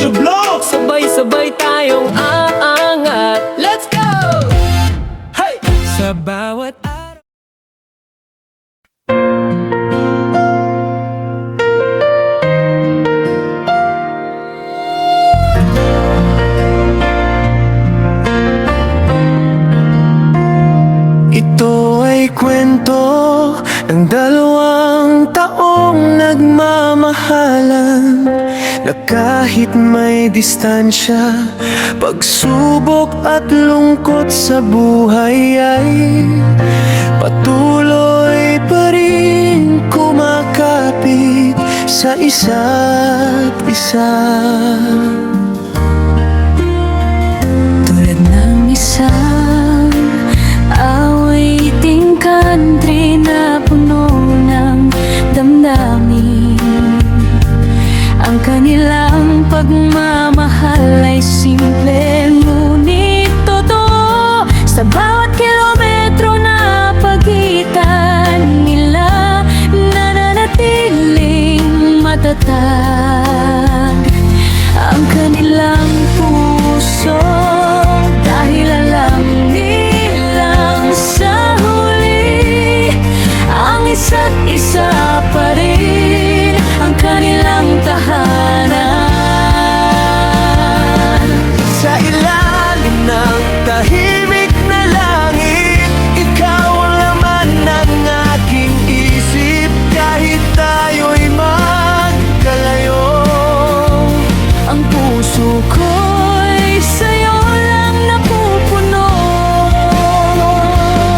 Vlog! Sabay-sabay tayong aangat. Let's go! Hey! Sa bawat araw. Ito ay kwento ng dalawang taong nagmamahalan, na kahit may distansya, pagsubok at lungkot sa buhay ay patuloy pa rin kumakapit sa isa't isa. Tulad ng isang awiting country na puno ng damdamin, ang kanilang pagmamahal ay simple ngunit totoo. Sa bawat kilometro na pagitan nila, nananatiling matatag ang kanilang puso, dahil alam nilang sa huli ang isa't isa pa rin ang kanilang tahanan. Sa ilalim ng tahimik na langit, ikaw ang laman ng aking isip. Kahit tayo'y magkalayo, Ang puso ko'y sa'yo lang napupuno.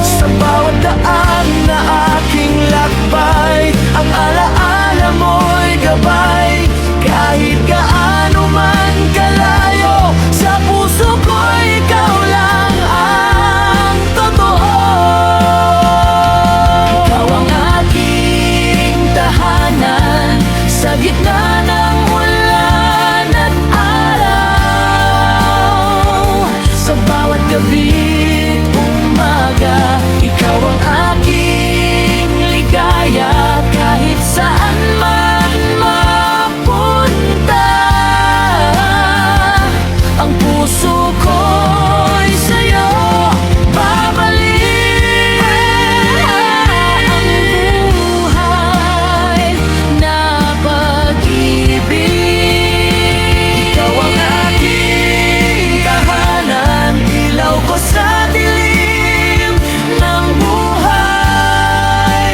sa bawat daan na aking lakbay, ang alaala mo'y gabay. Kahit gaano man kalayo, sa puso ko'y ikaw lang ang totoo. Ikaw ang aking tahanan sa gitna ng ulan at araw. Sa bawat gabi't umaga, ikaw ang aking ligaya. Kahit saan man mapunta, ang puso ko'y sa'yo babalik. Ang buhay na pag-ibig, Ikaw ang aking tahanan, ilaw ko sa dilim ng buhay.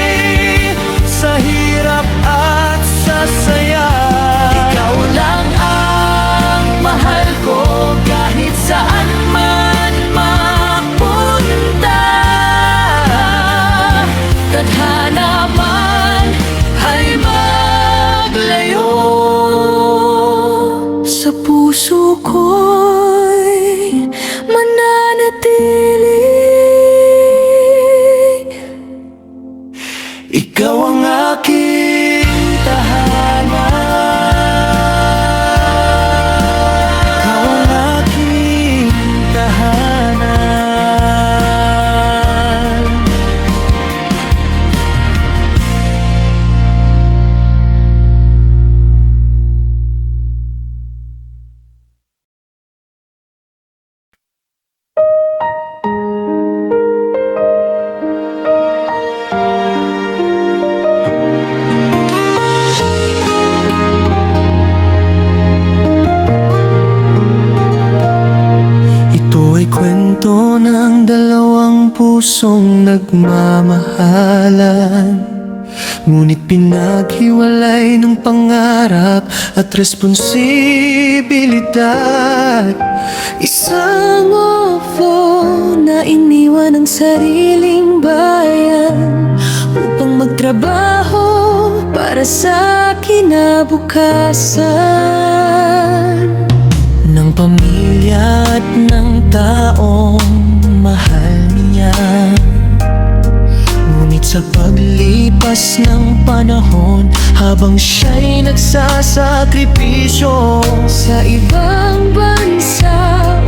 Sa hirap at sa saya, ikaw lang ang mahal ko. Kahit saan man mapunta, tadhana man ay maglayo, sa puso ko'y mananatili. ikaw ang aking tahanan. Ikaw ang aking tahanan. Ito ay kwento ng dalawang pusong nagmamahalan, ngunit pinaghiwalay ng pangarap at responsibilidad. Isang ofo na iniwan ang sariling bayan upang magtrabaho para sa kinabukasan ng pamilya at ng taong mahal niya. Ngunit sa paglipas ng panahon, habang siya'y nagsasakripisyo sa ibang bansa,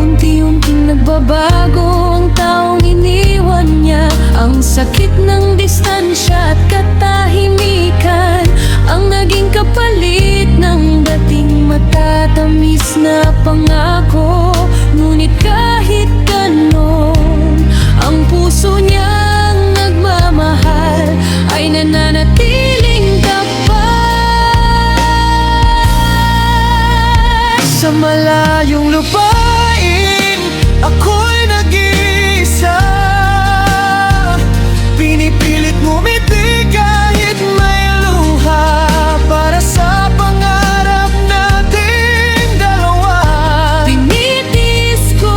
unti-unting nagbabago ang taong iniwan niya. Ang sakit ng distansya at katahimikan ang naging kapalit ng dating matatamis matamis na pangako. Ngunit kahit ganon, ang puso niyang nagmamahal ay nananatiling tapat. Sa malayong lupain, ako'y nag-iisa. Pinipilit ngumiti kahit may luha, para sa pangarap nating dalawa. Tinitiis ko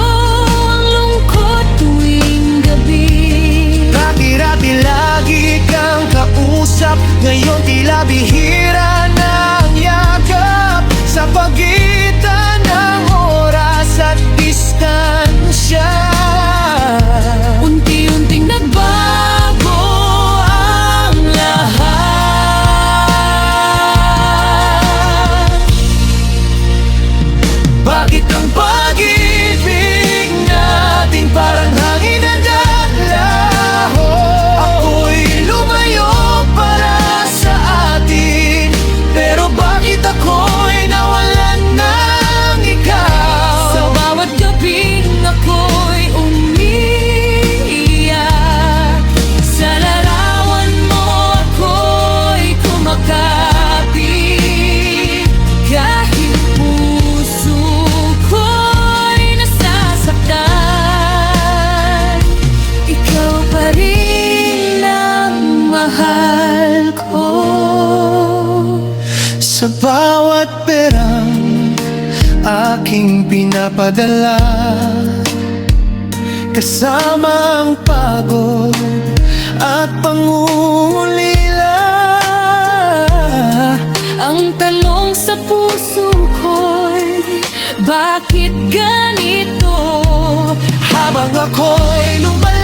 ang lungkot tuwing gabi. Dati-dati lagi kang kausap, ngayon tila bihira ng yakap. Sa pagitan ng oras at distansya, Unti-unting nagbago ang lahat. bakit ang pag-ibig natin parang hangin na naglaho? Ako'y lumayo para sa atin, pero bakit ako'y nawalan ng ikaw? Sa bawat gabing ako'y umiiyak, sa larawan mo ako'y kumakapit. Kahit puso ko'y nasasaktan, ikaw pa rin ang mahal ko. Sa bawat perang aking pinapadala, kasama ang pagod at pangungulila. Ang talong sa puso ko'y, bakit ganito? Habang ako'y lumalaki,